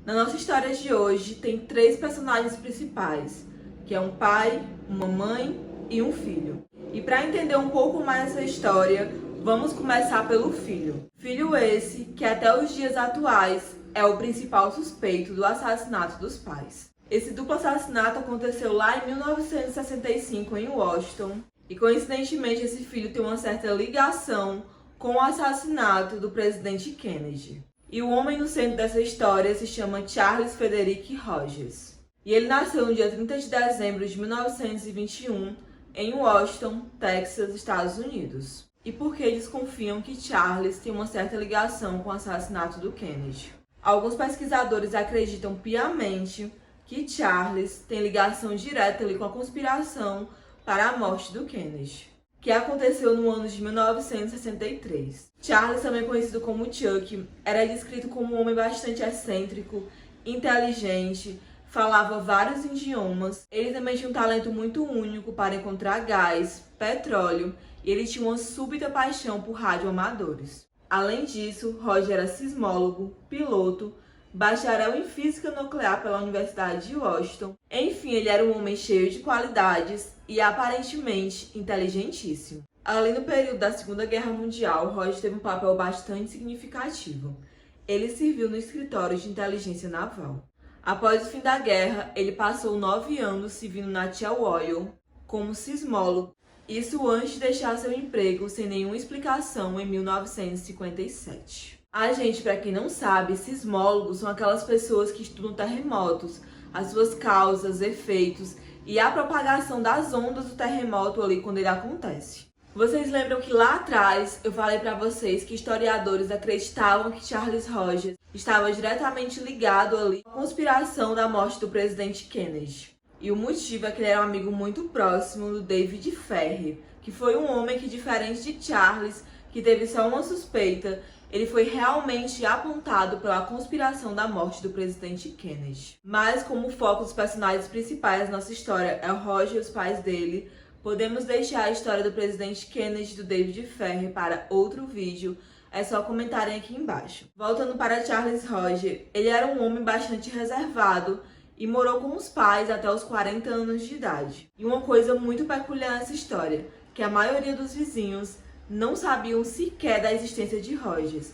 Na nossa história de hoje tem três personagens principais, que é um pai, uma mãe e um filho. E para entender um pouco mais essa história, vamos começar pelo filho. Filho esse que até os dias atuais é o principal suspeito do assassinato dos pais. Esse duplo assassinato aconteceu lá em 1965 em Washington e coincidentemente esse filho tem uma certa ligação com o assassinato do presidente Kennedy. E o homem no centro dessa história se chama Charles Frederick Rogers. E ele nasceu no dia 30 de dezembro de 1921 em Washington, Texas, Estados Unidos. E por que desconfiam que Charles tem uma certa ligação com o assassinato do Kennedy? Alguns pesquisadores acreditam piamente que Charles tem ligação direta ali com a conspiração para a morte do Kennedy, que aconteceu no ano de 1963. Charles, também conhecido como Chuck, era descrito como um homem bastante excêntrico, inteligente, falava vários idiomas. Ele também tinha um talento muito único para encontrar gás, petróleo, e ele tinha uma súbita paixão por radioamadores. Além disso, Roger era sismólogo, piloto, bacharel em física nuclear pela Universidade de Washington. Enfim, ele era um homem cheio de qualidades e aparentemente inteligentíssimo. Além do período da Segunda Guerra Mundial, Roger teve um papel bastante significativo. Ele serviu no escritório de inteligência naval. Após o fim da guerra, ele passou 9 anos servindo na Shell Oil como sismólogo, isso antes de deixar seu emprego sem nenhuma explicação em 1957. Gente, para quem não sabe, sismólogos são aquelas pessoas que estudam terremotos, as suas causas, efeitos e a propagação das ondas do terremoto ali quando ele acontece. Vocês lembram que lá atrás eu falei para vocês que historiadores acreditavam que Charles Rogers estava diretamente ligado ali à conspiração da morte do presidente Kennedy. E o motivo é que ele era um amigo muito próximo do David Ferrie, que foi um homem que, diferente de Charles, que teve só uma suspeita, ele foi realmente apontado pela conspiração da morte do presidente Kennedy. Mas como o foco dos personagens principais da nossa história é o Roger e os pais dele, podemos deixar a história do presidente Kennedy e do David Ferrie para outro vídeo, é só comentarem aqui embaixo. Voltando para Charles Rogers, ele era um homem bastante reservado e morou com os pais até os 40 anos de idade. E uma coisa muito peculiar nessa história, que a maioria dos vizinhos não sabiam sequer da existência de Rogers.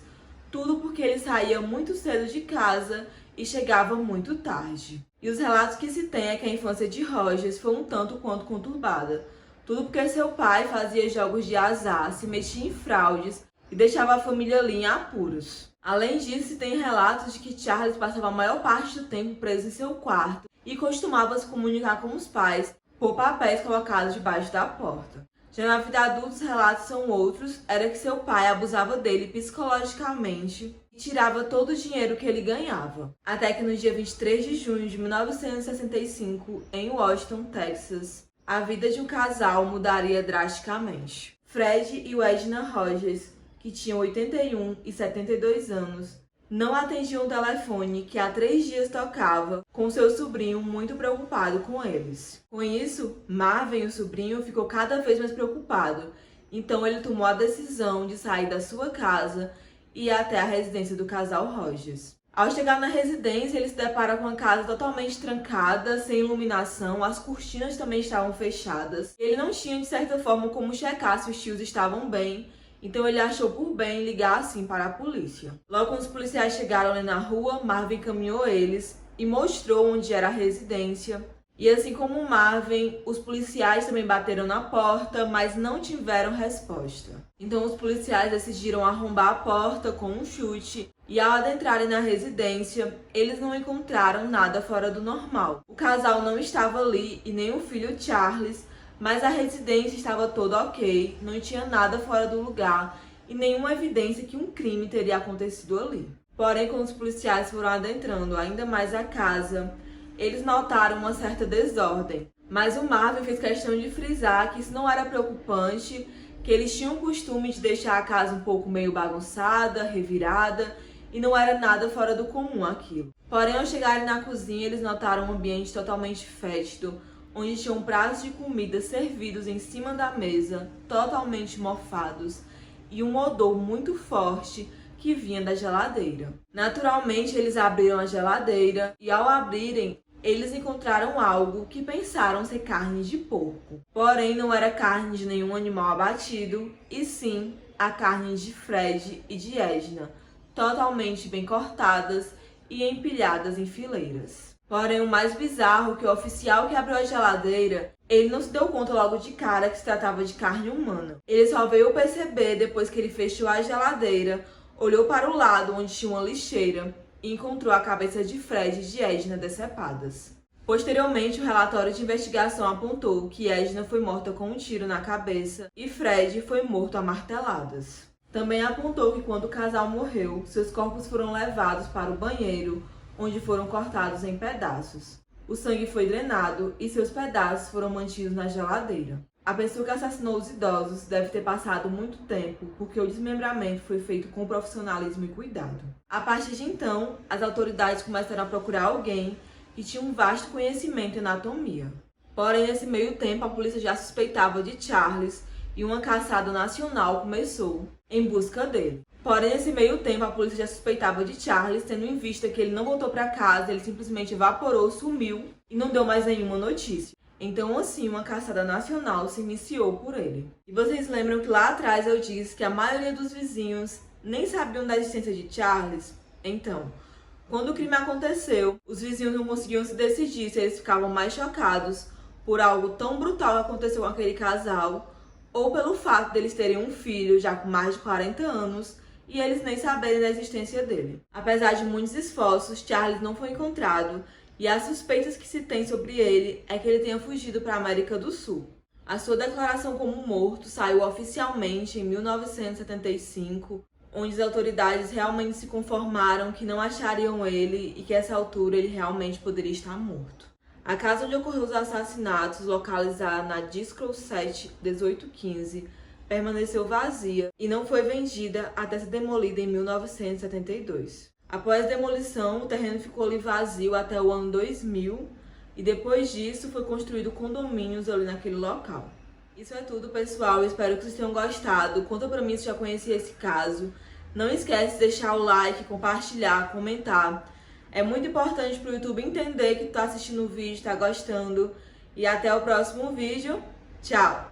Tudo porque ele saía muito cedo de casa e chegava muito tarde. E os relatos que se tem é que a infância de Rogers foi um tanto quanto conturbada. Tudo porque seu pai fazia jogos de azar, se metia em fraudes e deixava a família ali em apuros. Além disso, se tem relatos de que Charles passava a maior parte do tempo preso em seu quarto e costumava se comunicar com os pais por papéis colocados debaixo da porta. Já na vida adulta, os relatos são outros, era que seu pai abusava dele psicologicamente e tirava todo o dinheiro que ele ganhava. Até que no dia 23 de junho de 1965, em Washington, Texas, a vida de um casal mudaria drasticamente. Fred e Edna Rogers, que tinham 81 e 72 anos, não atendiam o telefone que há 3 dias tocava, com seu sobrinho muito preocupado com eles. Com isso, Marvin, o sobrinho, ficou cada vez mais preocupado, então ele tomou a decisão de sair da sua casa e ir até a residência do casal Rogers. Ao chegar na residência, ele se depara com a casa totalmente trancada, sem iluminação, as cortinas também estavam fechadas. Ele não tinha, de certa forma, como checar se os tios estavam bem, então ele achou por bem ligar assim para a polícia. Logo quando os policiais chegaram ali na rua, Marvin encaminhou eles e mostrou onde era a residência. E assim como Marvin, os policiais também bateram na porta, mas não tiveram resposta. Então os policiais decidiram arrombar a porta com um chute e ao adentrarem na residência, eles não encontraram nada fora do normal. O casal não estava ali e nem o filho Charles, mas a residência estava toda ok, não tinha nada fora do lugar e nenhuma evidência que um crime teria acontecido ali. Porém, quando os policiais foram adentrando ainda mais a casa, eles notaram uma certa desordem. Mas o Marvin fez questão de frisar que isso não era preocupante, que eles tinham o costume de deixar a casa um pouco meio bagunçada, revirada, e não era nada fora do comum aquilo. Porém, ao chegarem na cozinha, eles notaram um ambiente totalmente fétido, onde tinham pratos de comida servidos em cima da mesa, totalmente mofados, e um odor muito forte que vinha da geladeira. Naturalmente, eles abriram a geladeira e, ao abrirem, eles encontraram algo que pensaram ser carne de porco. Porém, não era carne de nenhum animal abatido, e sim a carne de Fred e de Edna, totalmente bem cortadas e empilhadas em fileiras. Porém, o mais bizarro é que o oficial que abriu a geladeira, ele não se deu conta logo de cara que se tratava de carne humana. Ele só veio perceber depois que ele fechou a geladeira, olhou para o lado onde tinha uma lixeira e encontrou a cabeça de Fred e de Edna decepadas. Posteriormente, o relatório de investigação apontou que Edna foi morta com um tiro na cabeça e Fred foi morto a marteladas. Também apontou que quando o casal morreu, seus corpos foram levados para o banheiro, onde foram cortados em pedaços. O sangue foi drenado e seus pedaços foram mantidos na geladeira. A pessoa que assassinou os idosos deve ter passado muito tempo, porque o desmembramento foi feito com profissionalismo e cuidado. A partir de então, as autoridades começaram a procurar alguém que tinha um vasto conhecimento em anatomia. Porém, nesse meio tempo, a polícia já suspeitava de Charles e uma caçada nacional começou em busca dele. Porém, nesse meio tempo, a polícia já suspeitava de Charles, tendo em vista que ele não voltou para casa, ele simplesmente evaporou, sumiu e não deu mais nenhuma notícia. Então, assim, uma caçada nacional se iniciou por ele. E vocês lembram que lá atrás eu disse que a maioria dos vizinhos nem sabiam da existência de Charles? Então, quando o crime aconteceu, os vizinhos não conseguiam se decidir se eles ficavam mais chocados por algo tão brutal que aconteceu com aquele casal, ou pelo fato deles terem um filho já com mais de 40 anos e eles nem saberem da existência dele. Apesar de muitos esforços, Charles não foi encontrado e as suspeitas que se tem sobre ele é que ele tenha fugido para a América do Sul. A sua declaração como morto saiu oficialmente em 1975, onde as autoridades realmente se conformaram que não achariam ele e que a essa altura ele realmente poderia estar morto. A casa onde ocorreu os assassinatos, localizada na Disco 7 1815, permaneceu vazia e não foi vendida até ser demolida em 1972. Após a demolição, o terreno ficou ali vazio até o ano 2000 e depois disso foi construído condomínios ali naquele local. Isso é tudo, pessoal. Espero que vocês tenham gostado. Conta pra mim se já conhecia esse caso. Não esquece de deixar o like, compartilhar, comentar. É muito importante pro YouTube entender que tu tá assistindo o vídeo, tá gostando. E até o próximo vídeo. Tchau!